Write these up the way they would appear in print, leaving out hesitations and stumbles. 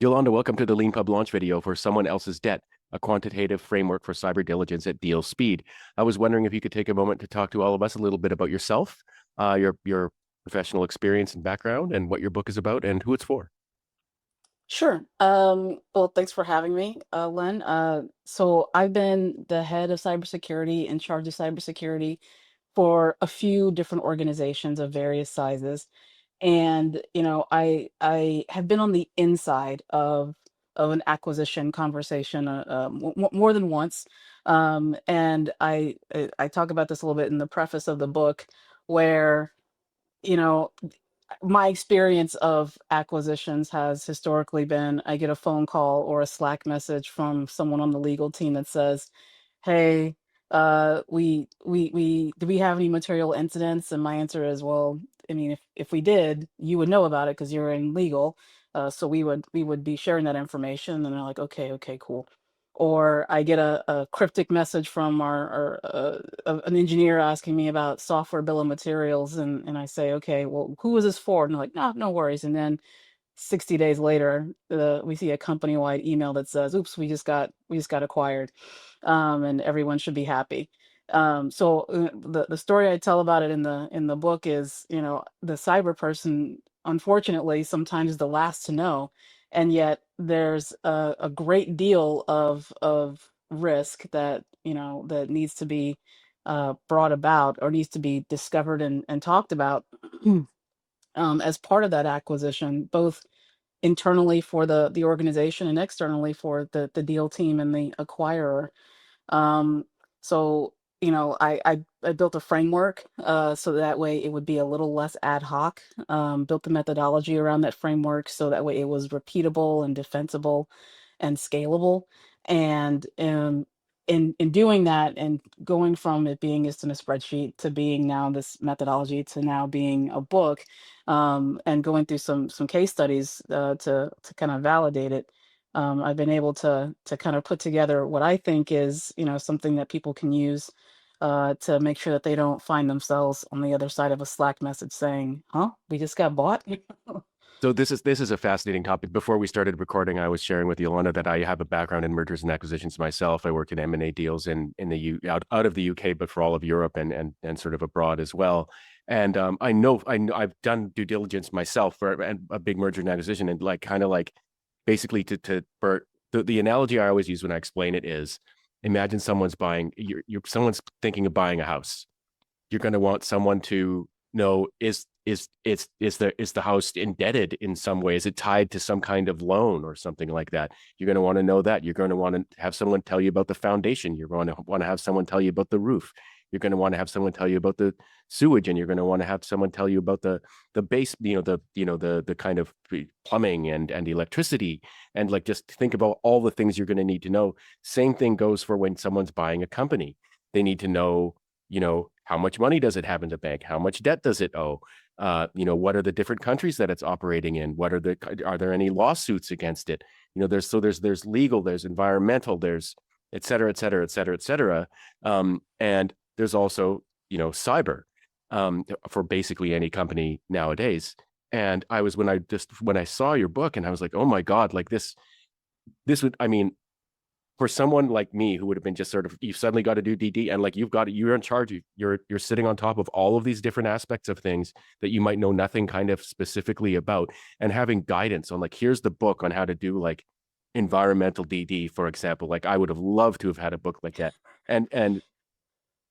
Yolanda, welcome to the Leanpub launch video for Someone Else's Debt, a quantitative framework for cyber diligence at deal speed. I was wondering if you could take a moment to talk to all of us a little bit about yourself, your professional experience and background, and what your book is about and who it's for. Sure. Well, thanks for having me, Len. So I've been the head of cybersecurity, in charge of cybersecurity for a few different organizations of various sizes. And, I have been on the inside of an acquisition conversation more than once. And I talk about this a little bit in the preface of the book, where, you know, my experience of acquisitions has historically been I get a phone call or a Slack message from someone on the legal team that says, "Hey, we do we have any material incidents?" And my answer is, "Well, I mean, if we did, you would know about it because you're in legal. So we would be sharing that information." And they're like, "Okay, okay, cool." Or I get a cryptic message from an engineer asking me about software bill of materials, and I say, "Okay, well, who is this for?" And they're like, "No, no worries." And then 60 days later, we see a company-wide email that says, "Oops, we just got acquired," and everyone should be happy. The story I tell about it in the book is, the cyber person, unfortunately, sometimes is the last to know, and yet there's a great deal of risk that needs to be brought about or needs to be discovered and talked about as part of that acquisition, both internally for the organization and externally for the deal team and the acquirer. Um, so, I built a framework so that way it would be a little less ad hoc. Built the methodology around that framework so that way it was repeatable and defensible and scalable. And in doing that and going from it being just in a spreadsheet to being now this methodology to now being a book, and going through some case studies to kind of validate it. I've been able to kind of put together what I think is, something that people can use to make sure that they don't find themselves on the other side of a Slack message saying, "Huh, we just got bought." So this is a fascinating topic. Before we started recording, I was sharing with Yolanda that I have a background in mergers and acquisitions myself. I worked in M&A deals in the out of the UK, but for all of Europe and sort of abroad as well. And I know I've done due diligence myself for a big merger and acquisition, and like kind of like basically to for the analogy I always use when I explain it is, imagine someone's buying someone's thinking of buying a house. You're going to want someone to know, is the house indebted in some way? Is it tied to some kind of loan or something like that? You're going to want to know that. You're going to want to have someone tell you about the foundation. You're going to want to have someone tell you about the roof. You're going to want to have someone tell you about the sewage, and you're going to want to have someone tell you about the base, the kind of plumbing and electricity, and like just think about all the things you're going to need to know. Same thing goes for when someone's buying a company. They need to know, how much money does it have in the bank? How much debt does it owe? What are the different countries that it's operating in? Are there any lawsuits against it? There's legal, there's environmental, there's et cetera, et cetera, et cetera, et cetera. And there's also, cyber, for basically any company nowadays. And when I saw your book and I was like, oh my God, like this would, I mean, for someone like me who would have been just sort of, you've suddenly got to do DD, and like you're in charge, you're sitting on top of all of these different aspects of things that you might know nothing kind of specifically about, and having guidance on, like, here's the book on how to do like environmental DD, for example. Like I would have loved to have had a book like that. And and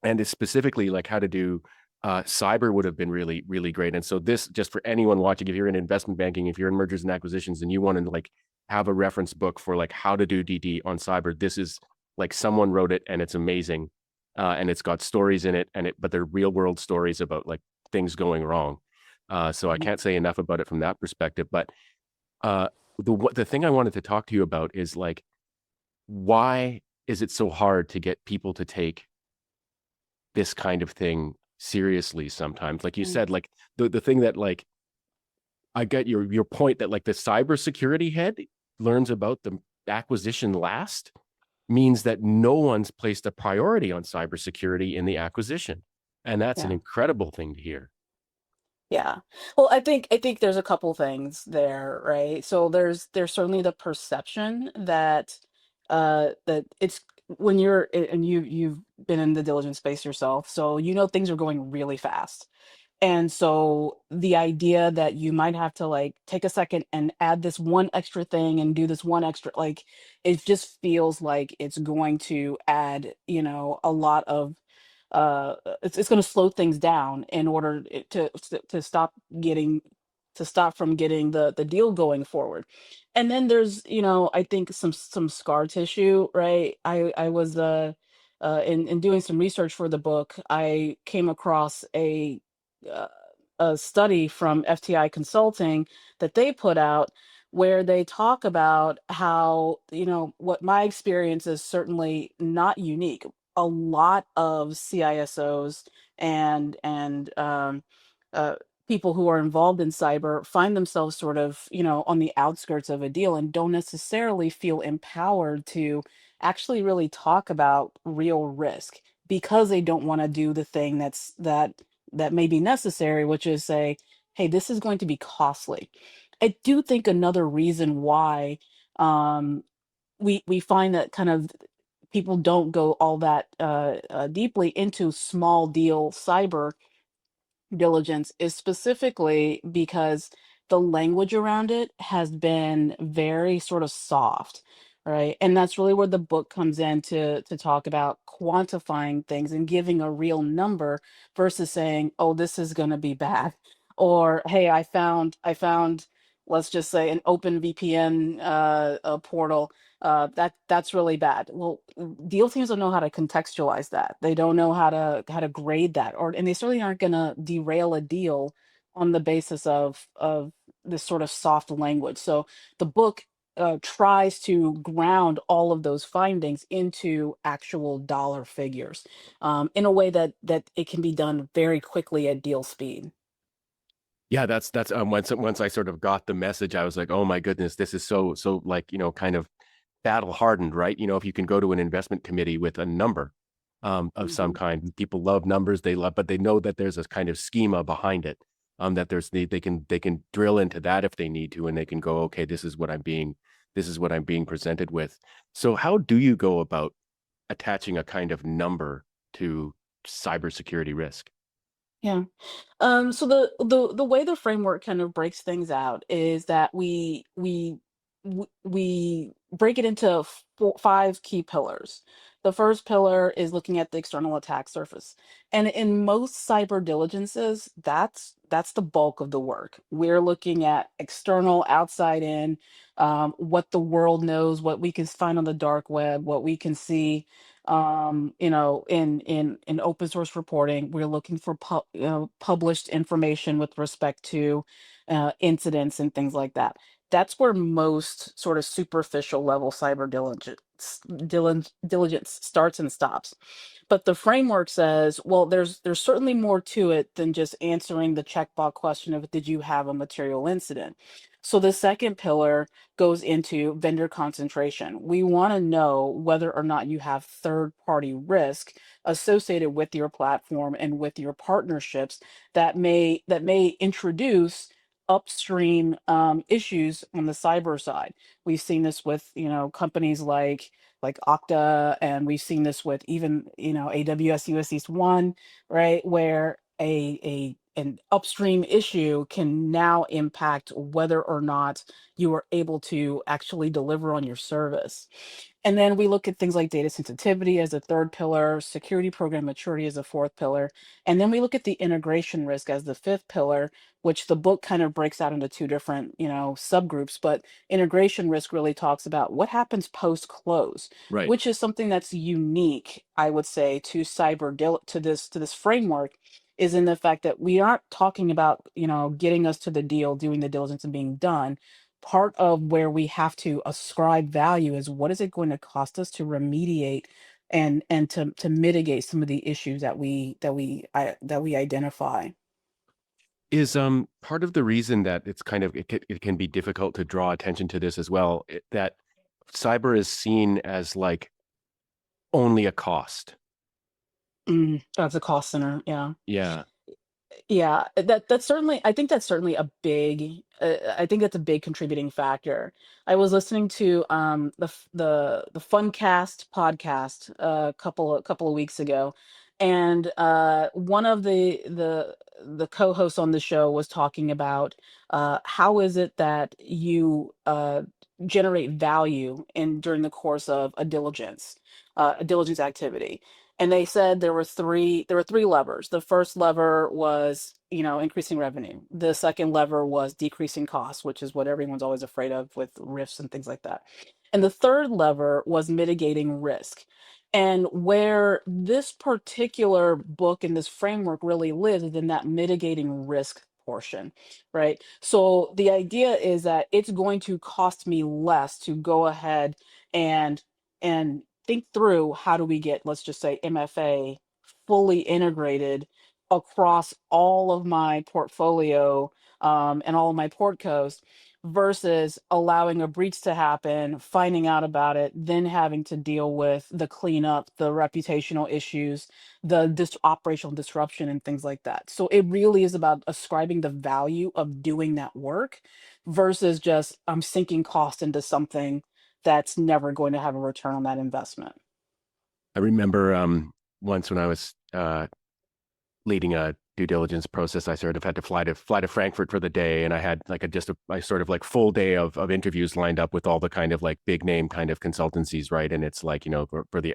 and it's specifically like how to do cyber would have been really, really great. And so this, just for anyone watching, if you're in investment banking, if you're in mergers and acquisitions, and you want to like have a reference book for like how to do DD on cyber, this is like someone wrote it and it's amazing. And it's got stories in it, but they're real world stories about like things going wrong. So I can't say enough about it from that perspective. But uh, the thing I wanted to talk to you about is like, why is it so hard to get people to take this kind of thing seriously sometimes? Like you Mm. said, like the thing that like, I get your point that like the cybersecurity head learns about the acquisition last means that no one's placed a priority on cybersecurity in the acquisition. And that's an Yeah. incredible thing to hear. Yeah. Well, I think there's a couple things there, right? So there's certainly the perception that that it's when and you've been in the diligence space yourself, so you know things are going really fast. And so the idea that you might have to like take a second and add this one extra thing and do this one extra, like it just feels like it's going to add, a lot of it's going to slow things down in order to stop getting to stop from getting the deal going forward. And then there's, I think some scar tissue, right? I was in doing some research for the book, I came across uh, a study from FTI Consulting that they put out where they talk about how, what my experience is certainly not unique. A lot of CISOs and uh, people who are involved in cyber find themselves sort of, on the outskirts of a deal and don't necessarily feel empowered to actually really talk about real risk because they don't want to do the thing that may be necessary, which is say, hey, this is going to be costly. I do think another reason why um, we find that kind of people don't go all that deeply into small deal cyber diligence is specifically because the language around it has been very sort of soft, right? And that's really where the book comes in to talk about quantifying things and giving a real number versus saying, "Oh, this is going to be bad," or "Hey, I found, let's just say, an open VPN portal that's really bad." Well, deal teams don't know how to contextualize that. They don't know how to grade that, or and they certainly aren't going to derail a deal on the basis of this sort of soft language. So the book tries to ground all of those findings into actual dollar figures in a way that it can be done very quickly at deal speed. Yeah, that's once I sort of got the message, I was like, oh my goodness, this is so like, kind of battle hardened, right? If you can go to an investment committee with a number of some Mhm. kind, people love numbers, but they know that there's a kind of schema behind it. That they can drill into that if they need to, and they can go, okay, this is what I'm being presented with. So how do you go about attaching a kind of number to cybersecurity risk? Yeah. So the way the framework kind of breaks things out is that we break it into five key pillars. The first pillar is looking at the external attack surface, and in most cyber diligences, that's the bulk of the work. We're looking at external, outside in, what the world knows, what we can find on the dark web, what we can see in open source reporting. We're looking for published information with respect to incidents and things like that. That's where most sort of superficial level cyber diligence starts and stops. But the framework says, well, there's certainly more to it than just answering the checkbox question of did you have a material incident. So the second pillar goes into vendor concentration. We want to know whether or not you have third party risk associated with your platform and with your partnerships that may introduce upstream issues on the cyber side. We've seen this with companies like Okta, and we've seen this with even AWS US East One, right, where an upstream issue can now impact whether or not you are able to actually deliver on your service. And then we look at things like data sensitivity as a third pillar, security program maturity as a fourth pillar. And then we look at the integration risk as the fifth pillar, which the book kind of breaks out into two different, subgroups. But integration risk really talks about what happens post close, Right. which is something that's unique, I would say, to to this framework, is in the fact that we aren't talking about, getting us to the deal, doing the diligence and being done. Part of where we have to ascribe value is what is it going to cost us to remediate and to mitigate some of the issues that we identify. Is part of the reason that it can be difficult to draw attention to this as well, that cyber is seen as like only a cost. That's a cost center, yeah. Yeah. Yeah, that's certainly I think that's certainly a big I think that's a big contributing factor. I was listening to the Funcast podcast a couple of weeks ago, and one of the co-hosts on the show was talking about how is it that you generate value in during the course of a diligence activity. And they said there were three levers. The first lever was, you know, increasing revenue. The second lever was decreasing costs, which is what everyone's always afraid of with risks and things like that. And the third lever was mitigating risk. And where this particular book and this framework really lives is in that mitigating risk portion, right? So the idea is that it's going to cost me less to go ahead and think through how do we get, let's just say, MFA fully integrated across all of my portfolio and all of my portcos versus allowing a breach to happen, finding out about it, then having to deal with the cleanup, the reputational issues, the operational disruption, and things like that. So it really is about ascribing the value of doing that work versus just I'm sinking cost into something that's never going to have a return on that investment. I remember once when I was leading a due diligence process, I sort of had to fly to Frankfurt for the day, and I had like a sort of like full day of interviews lined up with all the kind of like big name kind of consultancies, right? And it's like, you know,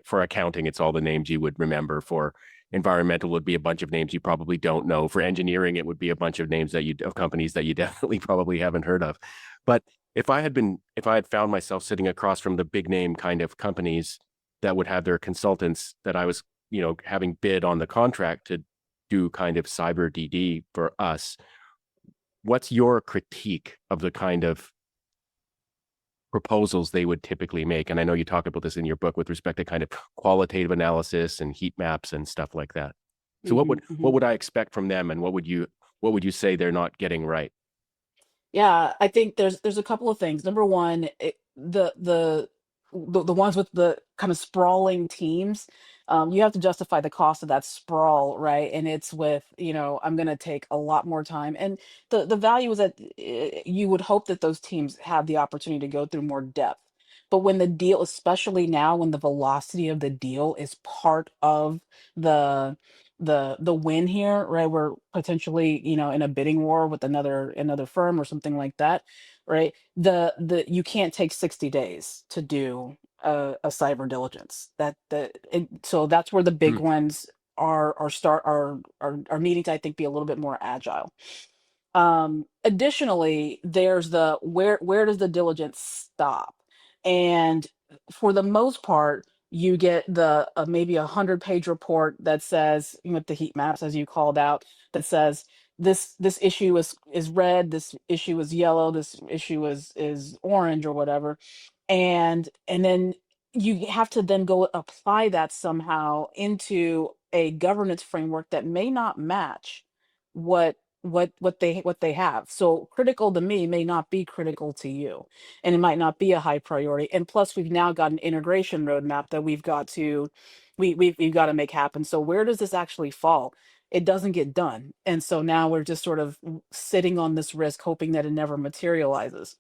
for accounting, it's all the names you would remember. For environmental, would be a bunch of names you probably don't know. For engineering, it would be a bunch of names that you of companies that you definitely probably haven't heard of. But if I had found myself sitting across from the big name kind of companies that would have their consultants that I was, you know, having bid on the contract to do kind of cyber DD for us, what's your critique of the kind of proposals they would typically make? And I know you talk about this in your book with respect to kind of qualitative analysis and heat maps and stuff like that. So Hmm, hmm. what would I expect from them, and what would you say they're not getting right? Yeah, I think there's a couple of things. Number one, the ones with the kind of sprawling teams, you have to justify the cost of that sprawl, right? And it's with, you know, I'm going to take a lot more time. And the value is that you would hope that those teams have the opportunity to go through more depth. But when the deal, especially now when the velocity of the deal is part of the the win here, right? We're potentially, you know, in a bidding war with another firm or something like that, right? The you can't take 60 days to do a cyber diligence. So that's where the big Hmm. ones are needing to, I think, be a little bit more agile. Additionally, there's the where does the diligence stop? And for the most part, you get the maybe 100-page report that says, you know, with the heat maps as you called out, that says this issue is red, this issue is yellow, this issue is orange or whatever. And then you have to then go apply that somehow into a governance framework that may not match what what they have. So critical to me may not be critical to you, and it might not be a high priority. And plus, we've now got an integration roadmap that we've got to make happen. So where does this actually fall? It doesn't get done, and so now we're just sort of sitting on this risk, hoping that it never materializes.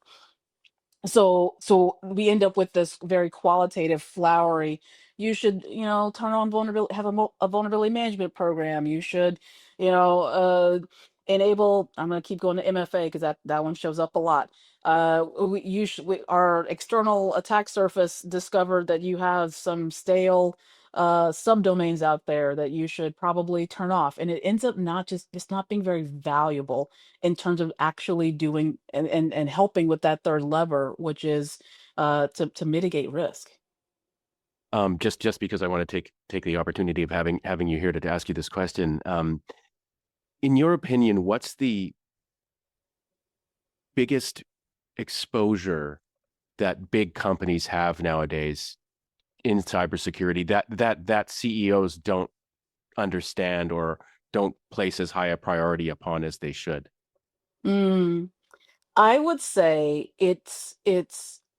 So we end up with this very qualitative, flowery, you should, you know, turn on vulnerability, have a vulnerability management program. You should, you know, enable, I'm going to keep going to MFA because that one shows up a lot. Our external attack surface discovered that you have some stale subdomains out there that you should probably turn off. And it ends up not just, it's not being very valuable in terms of actually doing and helping with that third lever, which is to mitigate risk. Just because I want to take the opportunity of having you here to ask you this question. In your opinion, what's the biggest exposure that big companies have nowadays in cybersecurity that CEOs don't understand or don't place as high a priority upon as they should? Mm, I would say it's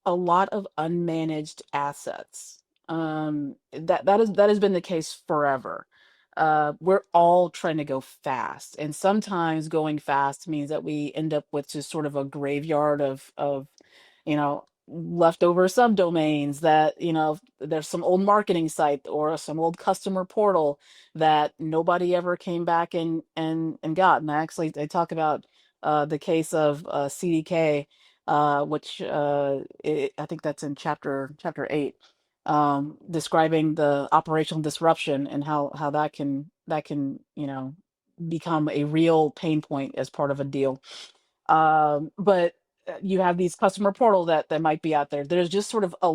a lot of unmanaged assets. That has been the case forever. we're all trying to go fast, and sometimes going fast means that we end up with just sort of a graveyard of leftover subdomains that, there's some old marketing site or some old customer portal that nobody ever came back and got. And I talk about the case of CDK, which I think that's in chapter 8, describing the operational disruption and how that can become a real pain point as part of a deal. But you have these customer portal that might be out there. There's just sort of a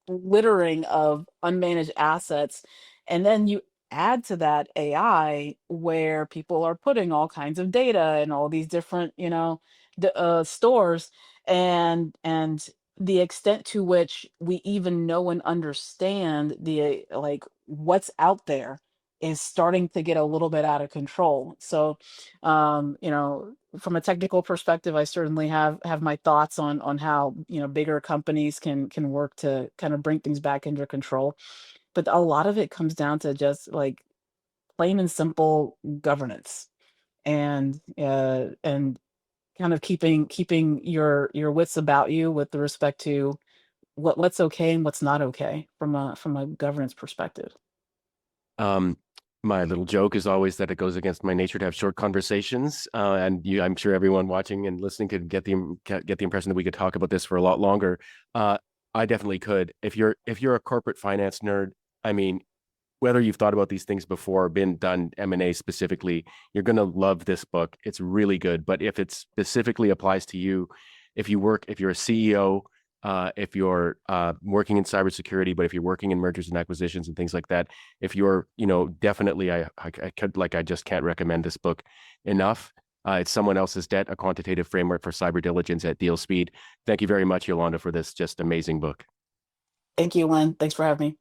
littering of unmanaged assets, and then you add to that AI, where people are putting all kinds of data in all these different, stores, and the extent to which we even know and understand like what's out there is starting to get a little bit out of control. So, from a technical perspective, I certainly have my thoughts on how, bigger companies can work to kind of bring things back under control. But a lot of it comes down to just like plain and simple governance, and kind of keeping your wits about you with the respect to what's okay and what's not okay from a governance perspective. Um, my little joke is always that it goes against my nature to have short conversations, and I'm sure everyone watching and listening could get the impression that we could talk about this for a lot longer. Uh, I definitely could. If you're a corporate finance nerd, I mean, whether you've thought about these things before or been done M&A specifically, you're going to love this book. It's really good. But if it specifically applies to you, if you're a CEO, if you're working in cybersecurity, but if you're working in mergers and acquisitions and things like that, if you're, definitely, I just can't recommend this book enough. It's Someone Else's Debt, a quantitative framework for cyber diligence at deal speed. Thank you very much, Yolanda, for this just amazing book. Thank you, Lynn. Thanks for having me.